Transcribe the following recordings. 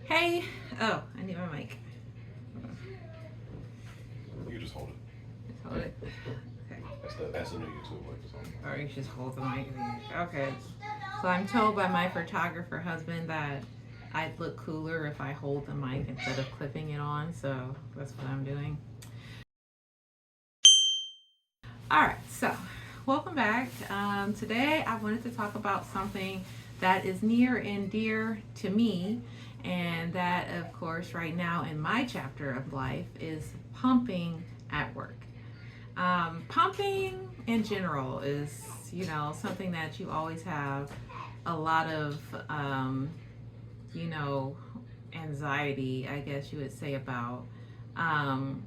Hey, oh, I need my mic. You can just hold it. Just hold it. Okay. That's the new YouTube way. Or you just hold the mic. Okay. So I'm told by my photographer husband that I'd look cooler if I hold the mic instead of clipping it on. So that's what I'm doing. All right. So welcome back. Today I wanted to talk about something that is near and dear to me, and that, of course, right now in my chapter of life is pumping at work. Pumping in general is, something that you always have a lot of, you know, anxiety, I guess you would say, about, um,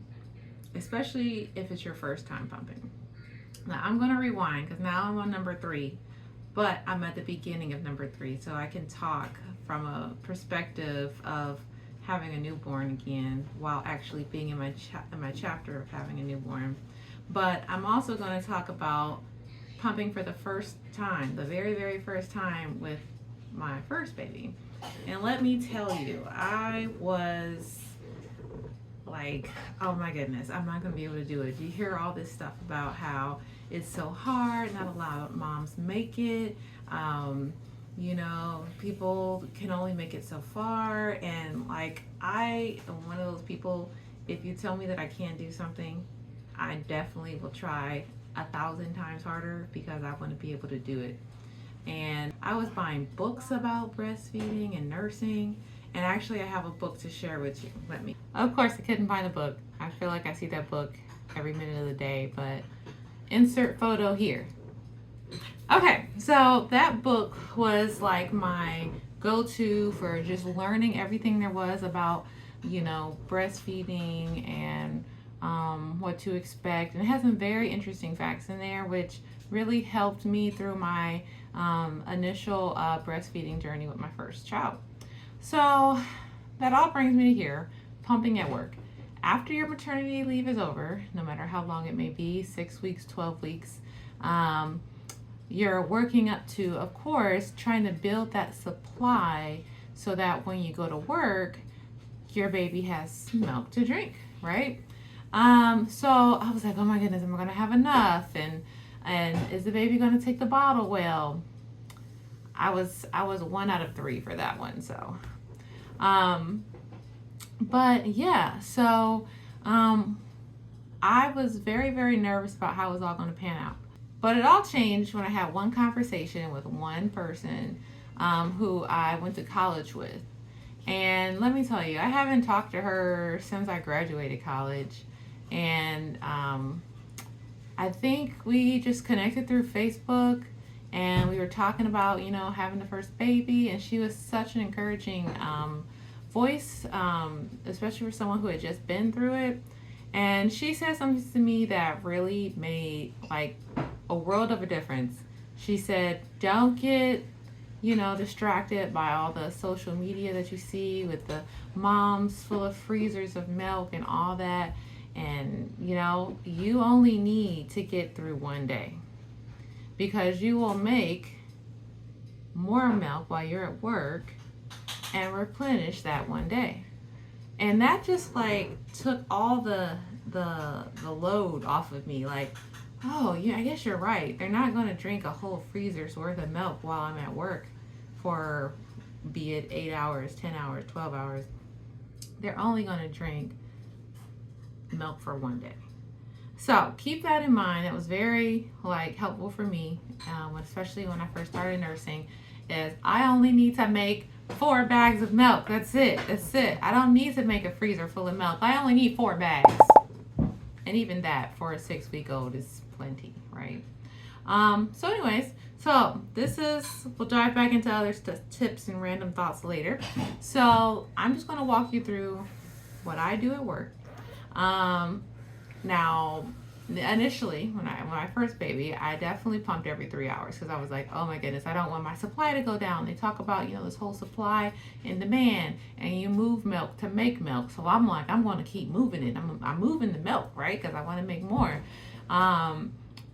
especially if it's your first time pumping. Now, I'm going to rewind because now I'm on number 3, but I'm at the beginning of number 3, so I can talk from a perspective of having a newborn again while actually being in my chapter of having a newborn. But I'm also going to talk about pumping for the first time, the very, very first time with my first baby. And let me tell you, I was like, oh my goodness, I'm not going to be able to do it. Do you hear all this stuff about how it's so hard, not a lot of moms make it? People can only make it so far. And like, I am one of those people, if you tell me that I can't do something, I definitely will try 1,000 times harder because I want to be able to do it. And I was buying books about breastfeeding and nursing. And actually, I have a book to share with you. Of course, I couldn't find the book. I feel like I see that book every minute of the day, but insert photo here. Okay, so that book was like my go to for just learning everything there was about, breastfeeding and what to expect. And it has some very interesting facts in there, which really helped me through my initial breastfeeding journey with my first child. So that all brings me to here, pumping at work. After your maternity leave is over, no matter how long it may be, 6 weeks, 12 weeks, you're working up to, of course, trying to build that supply so that when you go to work, your baby has milk to drink, right? So I was like, oh my goodness, am I gonna have enough? And is the baby gonna take the bottle well? I was 1 out of 3 for that one. So, but yeah, so I was very, very nervous about how it was all going to pan out. But it all changed when I had one conversation with one person who I went to college with. And let me tell you, I haven't talked to her since I graduated college. And I think we just connected through Facebook, and we were talking about, having the first baby. And she was such an encouraging voice, especially for someone who had just been through it. And she said something to me that really made like a world of a difference. She said, don't get, distracted by all the social media that you see with the moms full of freezers of milk and all that. And, you only need to get through one day because you will make more milk while you're at work and replenish that one day. And that just like took all the load off of me. Like, oh yeah, I guess you're right. They're not going to drink a whole freezer's worth of milk while I'm at work for, be it 8 hours, 10 hours, 12 hours. They're only going to drink milk for one day. So keep that in mind. It was very helpful for me, especially when I first started nursing. Is I only need to make 4 bags of milk. That's it. I don't need to make a freezer full of milk. I only need 4 bags. And even that for a 6-week-old is plenty, right? So anyways, we'll dive back into other tips and random thoughts later. So I'm just going to walk you through what I do at work. Now, initially, when my first baby, I definitely pumped every 3 hours because I was like, oh my goodness, I don't want my supply to go down. They talk about, this whole supply and demand, and you move milk to make milk. So I'm like, I'm going to keep moving it. I'm moving the milk, right? Because I want to make more.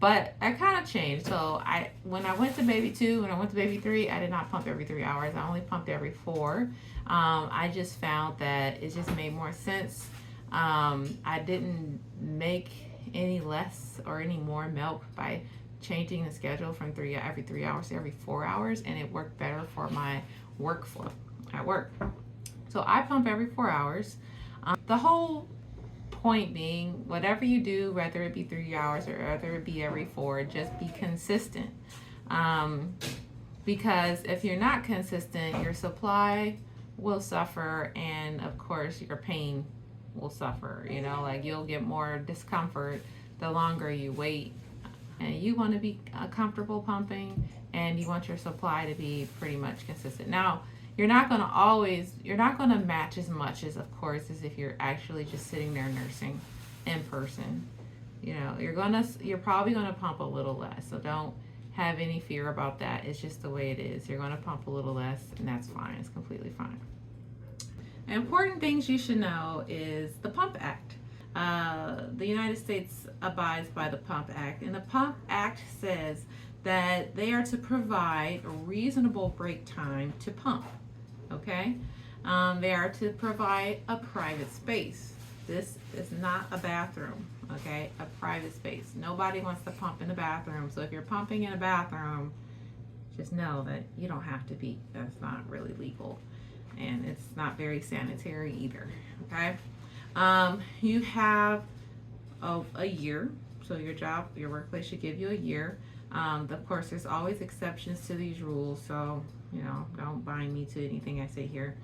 But I kind of changed. So when I went to baby 2, when I went to baby 3, I did not pump every 3 hours. I only pumped every 4. I just found that it just made more sense. I didn't make any less or any more milk by changing the schedule from every 3 hours to every 4 hours, and it worked better for my workflow at work. So I pump every 4 hours. The whole point being, whatever you do, whether it be 3 hours or whether it be every 4, just be consistent. Because if you're not consistent, your supply will suffer, and of course your pain will suffer. Like you'll get more discomfort the longer you wait, and you want to be comfortable pumping, and you want your supply to be pretty much consistent. Now, you're not going to match as much as, of course, as if you're actually just sitting there nursing in person. You're probably going to pump a little less, so don't have any fear about that. It's just the way it is. You're going to pump a little less, and that's fine. It's completely fine. Important things you should know is the Pump Act. The United States abides by the Pump Act, and the Pump Act says that they are to provide a reasonable break time to pump. Okay? They are to provide a private space. This is not a bathroom, okay? A private space. Nobody wants to pump in the bathroom, so if you're pumping in a bathroom, just know that you don't have to be. That's not really legal, and it's not very sanitary either, okay? You have a year, so your workplace should give you a year. Of course, there's always exceptions to these rules, so don't bind me to anything I say here.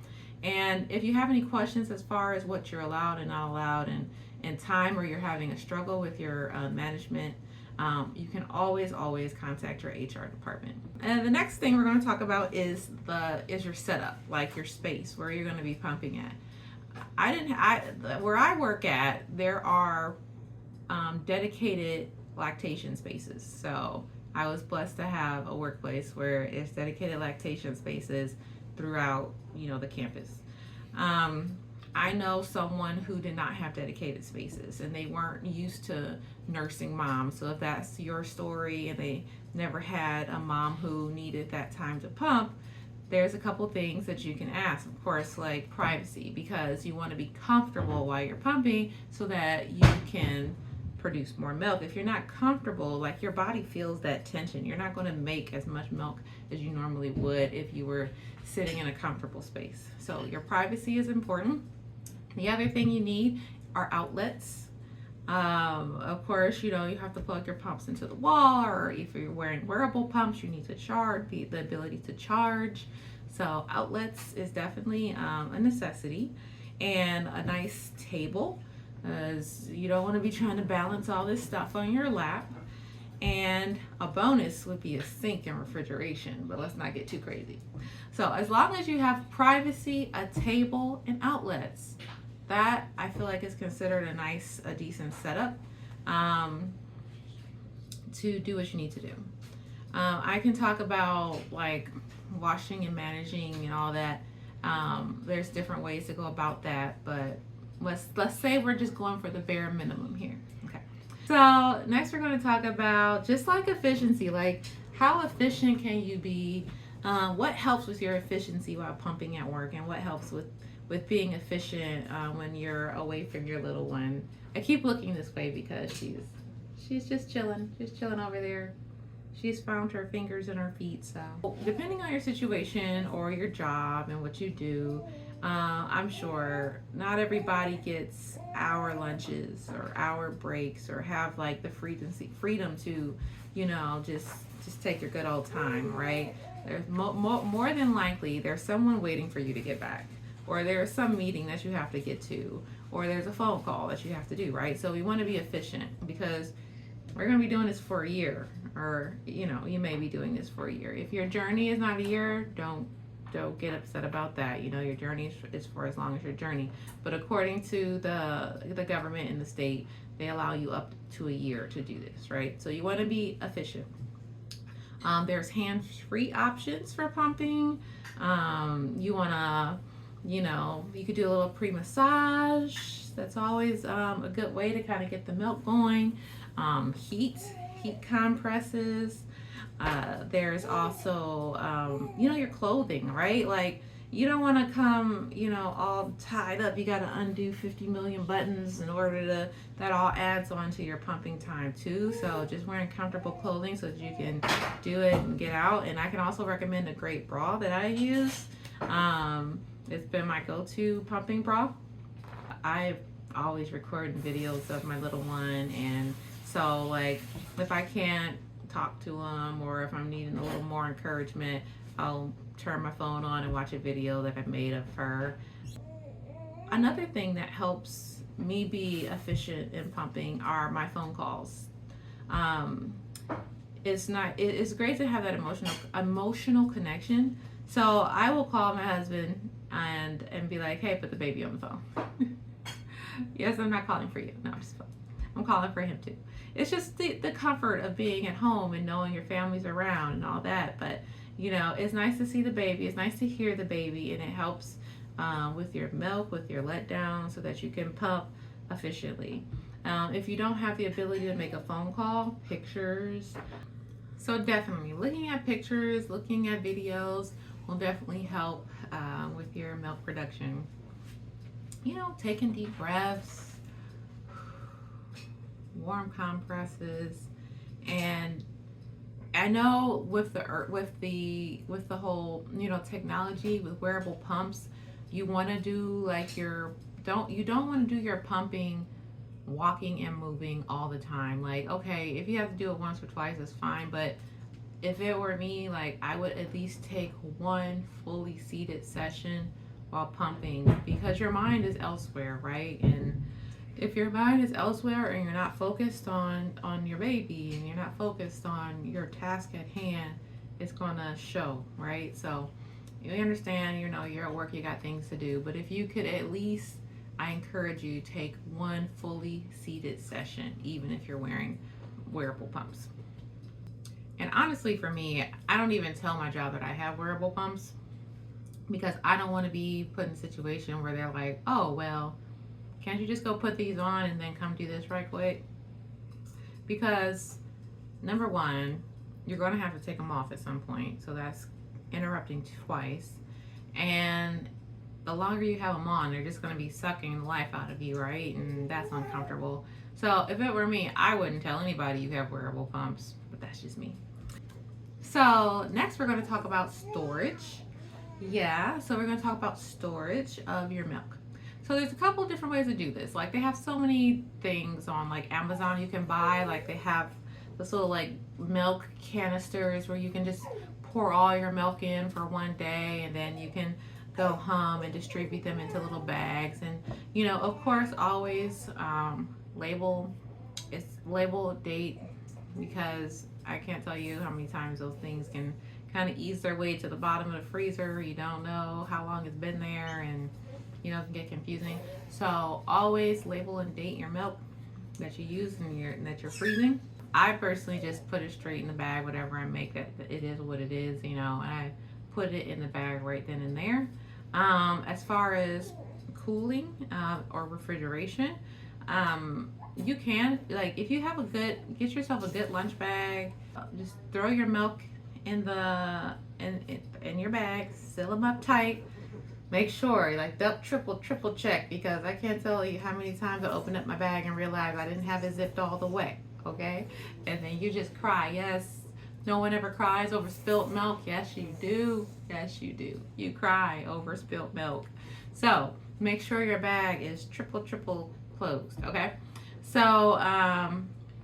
And if you have any questions as far as what you're allowed and not allowed, and time, or you're having a struggle with your management, you can always contact your HR department. And the next thing we're going to talk about is your setup, like your space where you're going to be pumping at. Where I work at, there are dedicated lactation spaces. So I was blessed to have a workplace where it's dedicated lactation spaces throughout, the campus. I know someone who did not have dedicated spaces, and they weren't used to nursing moms. So if that's your story and they never had a mom who needed that time to pump, there's a couple things that you can ask. Of course, like privacy, because you want to be comfortable while you're pumping so that you can produce more milk. If you're not comfortable, like your body feels that tension, you're not going to make as much milk as you normally would if you were sitting in a comfortable space. So your privacy is important. The other thing you need are outlets. Of course, you have to plug your pumps into the wall, or if you're wearing wearable pumps, you need to charge, the ability to charge. So outlets is definitely a necessity, and a nice table, as you don't want to be trying to balance all this stuff on your lap. And a bonus would be a sink and refrigeration, but let's not get too crazy. So as long as you have privacy, a table, and outlets, that I feel like is considered a decent setup to do what you need to do. I can talk about like washing and managing and all that. There's different ways to go about that, but let's say we're just going for the bare minimum here. Okay. So next we're going to talk about just like efficiency, like how efficient can you be? What helps with your efficiency while pumping at work, and what helps with being efficient when you're away from your little one. I keep looking this way because she's just chilling over there. She's found her fingers and her feet. So depending on your situation or your job and what you do, I'm sure not everybody gets hour lunches or hour breaks or have like the freedom to, just take your good old time, right? There's more than likely there's someone waiting for you to get back, or there's some meeting that you have to get to, or there's a phone call that you have to do, right? So we want to be efficient because we're going to be doing this for a year, or you may be doing this for a year. If your journey is not a year, don't get upset about that. Your journey is for as long as your journey. But according to the government and the state, they allow you up to a year to do this, right? So you want to be efficient. There's hands-free options for pumping. You want to, you could do a little pre-massage. That's always a good way to kind of get the milk going. Heat heat compresses. There's also, your clothing, right? Like, you don't want to come, all tied up. You got to undo 50 million buttons in order to, that all adds on to your pumping time too. So just wearing comfortable clothing so that you can do it and get out. And I can also recommend a great bra that I use. It's been my go-to pumping bra. I've always recording videos of my little one, and so like if I can't talk to him or if I'm needing a little more encouragement, I'll turn my phone on and watch a video that I've made of her. Another thing that helps me be efficient in pumping are my phone calls. It's great to have that emotional connection. So I will call my husband and be like, hey, put the baby on the phone. Yes, I'm not calling for you. No, I'm calling for him too. It's just the comfort of being at home and knowing your family's around and all that. But, it's nice to see the baby. It's nice to hear the baby, and it helps with your milk, with your letdown, so that you can pump efficiently. If you don't have the ability to make a phone call, pictures. So definitely looking at pictures, looking at videos will definitely help with your milk production. Taking deep breaths, warm compresses, and I know with the whole technology with wearable pumps, you want to do like you don't want to do your pumping walking and moving all the time. Like, okay, if you have to do it once or twice, it's fine, but if it were me, like, I would at least take one fully seated session while pumping, because your mind is elsewhere, right? And if your mind is elsewhere and you're not focused on your baby and you're not focused on your task at hand, it's gonna show, right? So you understand, you're at work, you got things to do, but if you could at least, I encourage you, take one fully seated session, even if you're wearing wearable pumps. And honestly, for me, I don't even tell my job that I have wearable pumps, because I don't want to be put in a situation where they're like, oh, well, can't you just go put these on and then come do this right quick? Because number one, you're going to have to take them off at some point, so that's interrupting twice. And the longer you have them on, they're just going to be sucking the life out of you, right? And that's uncomfortable. So if it were me, I wouldn't tell anybody you have wearable pumps, but that's just me. So next we're going to talk about storage. Yeah, so we're going to talk about storage of your milk. So there's a couple of different ways to do this. Like, they have so many things on like Amazon you can buy. Like, they have this little like milk canisters where you can just pour all your milk in for one day, and then you can go home and distribute them into little bags. And of course, always label date, because I can't tell you how many times those things can kind of ease their way to the bottom of the freezer. You don't know how long it's been there, and it can get confusing. So always label and date your milk that you use and that you're freezing. I personally just put it straight in the bag, whatever I make, that it is what it is, and I put it in the bag right then and there. As far as cooling or refrigeration, you can, like, if you have get yourself a good lunch bag, just throw your milk in your bag, seal them up tight. Make sure, like, triple check, because I can't tell you how many times I opened up my bag and realized I didn't have it zipped all the way, okay? And then you just cry. Yes, no one ever cries over spilt milk. Yes, you do. Yes, you do. You cry over spilt milk. So make sure your bag is triple closed, okay? So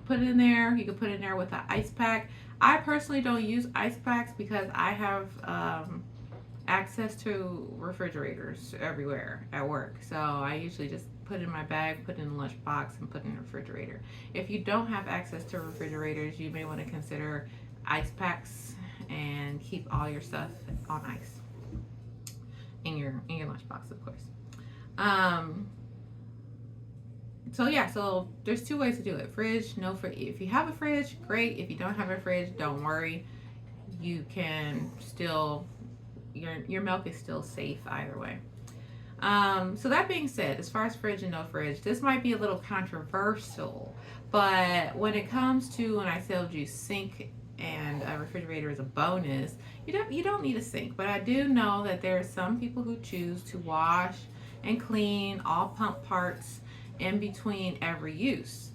put it in there. You can put it in there with an ice pack. I personally don't use ice packs because I have access to refrigerators everywhere at work. So I usually just put it in my bag, put it in the lunch box, and put it in the refrigerator. If you don't have access to refrigerators, you may want to consider ice packs and keep all your stuff on ice in your lunchbox, of course. So there's two ways to do it: fridge, no fridge. If you have a fridge, great. If you don't have a fridge, don't worry. You can still, your milk is still safe either way. So that being said, as far as fridge and no fridge, this might be a little controversial, but when it comes to when I told you sink and a refrigerator is a bonus, you don't need a sink. But I do know that there are some people who choose to wash and clean all pump parts in between every use.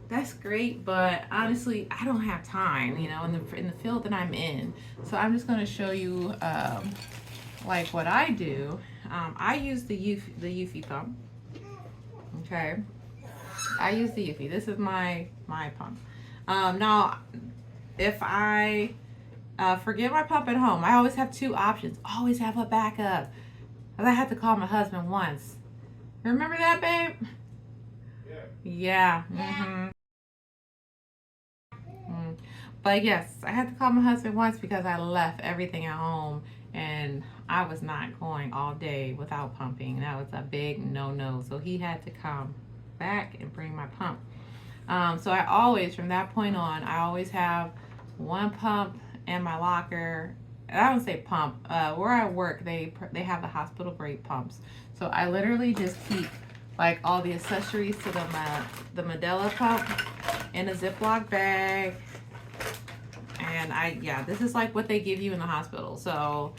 That's great, but honestly, I don't have time, in the field that I'm in. So I'm just going to show you like what I do. I use the Eufy pump. Okay, I use the Eufy. This is my pump. Now, if I forget my pump at home, I always have two options. Always have a backup. I had to call my husband once. Remember that, babe? Yeah. Mm-hmm. Mm. But yes, I had to call my husband once because I left everything at home and I was not going all day without pumping. That was a big no-no. So he had to come back and bring my pump. So I always, from that point on, I always have one pump in my locker. I don't say pump. Where I work, they have the hospital grade pumps. So I literally just keep like all the accessories to the Medela pump in a Ziploc bag. And this is like what they give you in the hospital. So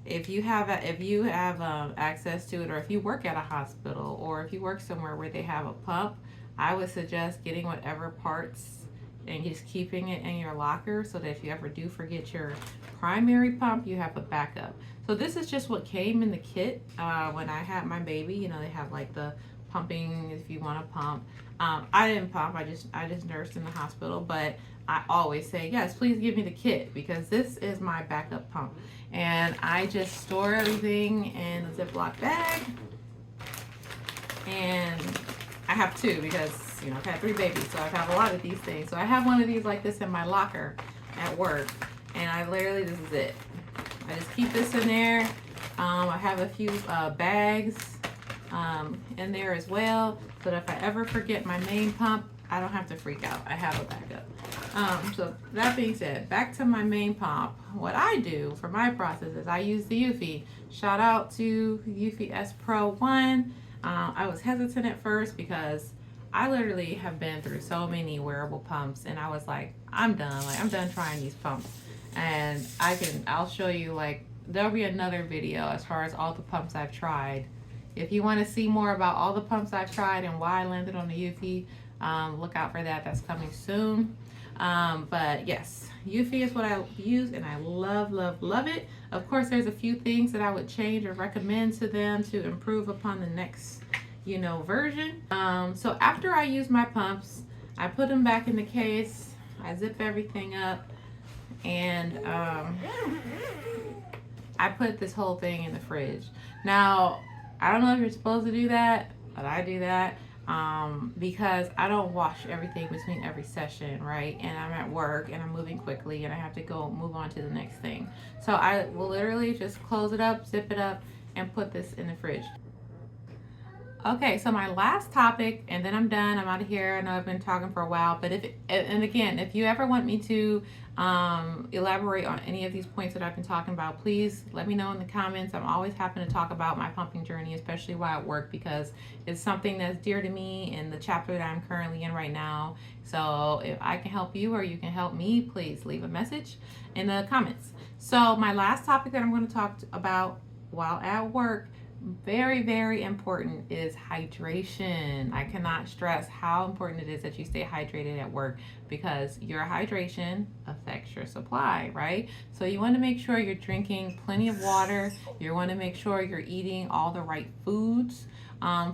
if you have access to it, or if you work at a hospital, or if you work somewhere where they have a pump, I would suggest getting whatever parts and just keeping it in your locker so that if you ever do forget your primary pump, you have a backup. So this is just what came in the kit when I had my baby. They have like the pumping if you want to pump. I didn't pump. I just nursed in the hospital, but I always say, yes, please give me the kit because this is my backup pump. And I just store everything in a Ziploc bag. And I have two because, I've had 3 babies, so I have a lot of these things. So I have one of these like this in my locker at work. And I literally, this is it. I just keep this in there. I have a few bags in there as well. So that if I ever forget my main pump, I don't have to freak out. I have a backup. So that being said, back to my main pump. What I do for my process is I use the Eufy. Shout out to Eufy S Pro 1. I was hesitant at first because I literally have been through so many wearable pumps and I was like, I'm done. Like, I'm done trying these pumps. And I'll show you, like, there'll be another video as far as all the pumps I've tried. If you want to see more about all the pumps I've tried and why I landed on the Eufy, look out for that. That's coming soon. But yes, Eufy is what I use and I love, love, love it. Of course, there's a few things that I would change or recommend to them to improve upon the next, version. So after I use my pumps, I put them back in the case. I zip everything up and I put this whole thing in the fridge. Now, I don't know if you're supposed to do that, but I do that. Because I don't wash everything between every session, right? And I'm at work and I'm moving quickly and I have to go move on to the next thing. So I will literally just close it up, zip it up, and put this in the fridge. Okay, so my last topic, and then I'm done. I'm out of here. I know I've been talking for a while, but if you ever want me to elaborate on any of these points that I've been talking about, please let me know in the comments. I'm always happy to talk about my pumping journey, especially while at work, because it's something that's dear to me in the chapter that I'm currently in right now. So if I can help you or you can help me, please leave a message in the comments. So my last topic that I'm going to talk about while at work, very, very important, is hydration. I cannot stress how important it is that you stay hydrated at work because your hydration affects your supply, right? So you want to make sure you're drinking plenty of water. You want to make sure you're eating all the right foods.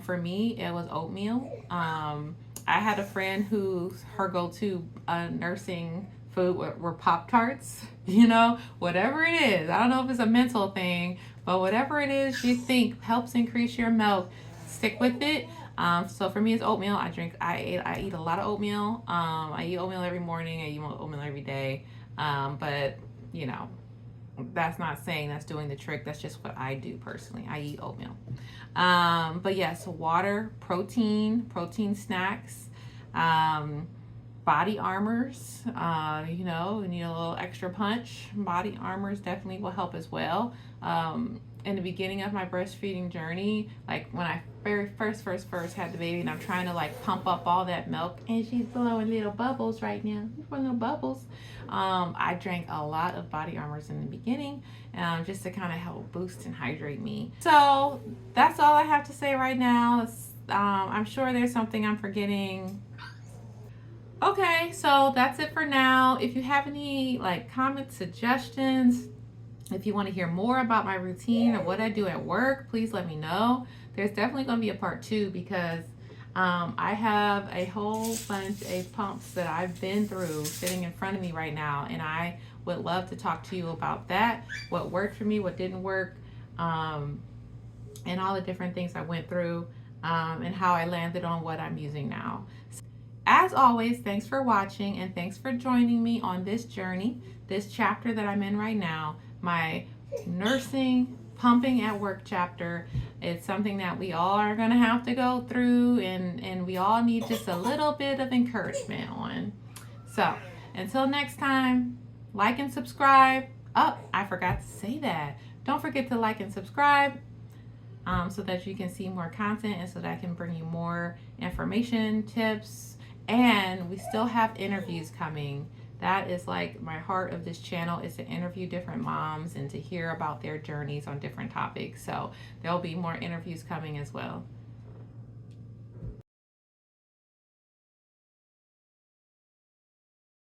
For me, it was oatmeal. I had a friend who's her go-to nursing food were Pop-Tarts, whatever it is. I don't know if it's a mental thing, but whatever it is you think helps increase your milk, stick with it. So for me, it's oatmeal. I eat a lot of oatmeal. I eat oatmeal every morning. I eat oatmeal every day. But that's not saying that's doing the trick. That's just what I do personally. I eat oatmeal. But yes, water, protein snacks, body armors. You need a little extra punch. Body armors definitely will help as well. in the beginning of my breastfeeding journey, like when I very first had the baby, and I'm trying to like pump up all that milk, and she's blowing little bubbles right now. She's blowing little bubbles. I drank a lot of body armors in the beginning, just to kind of help boost and hydrate me. So that's all I have to say right now. I'm sure there's something I'm forgetting. Okay, so that's it for now. If you have any like comments, suggestions, if you want to hear more about my routine and what I do at work, please let me know. There's definitely going to be a part 2 because I have a whole bunch of pumps that I've been through sitting in front of me right now, and I would love to talk to you about that, what worked for me, what didn't work, and all the different things I went through, and how I landed on what I'm using now. As always, thanks for watching and thanks for joining me on this journey, this chapter that I'm in right now, my nursing pumping at work chapter. It's something that we all are going to have to go through, and we all need just a little bit of encouragement on. So until next time, like and subscribe. Oh, I forgot to say that. Don't forget to like and subscribe, so that you can see more content and so that I can bring you more information, tips, and we still have interviews coming. That is like my heart of this channel, is to interview different moms and to hear about their journeys on different topics. So there'll be more interviews coming as well.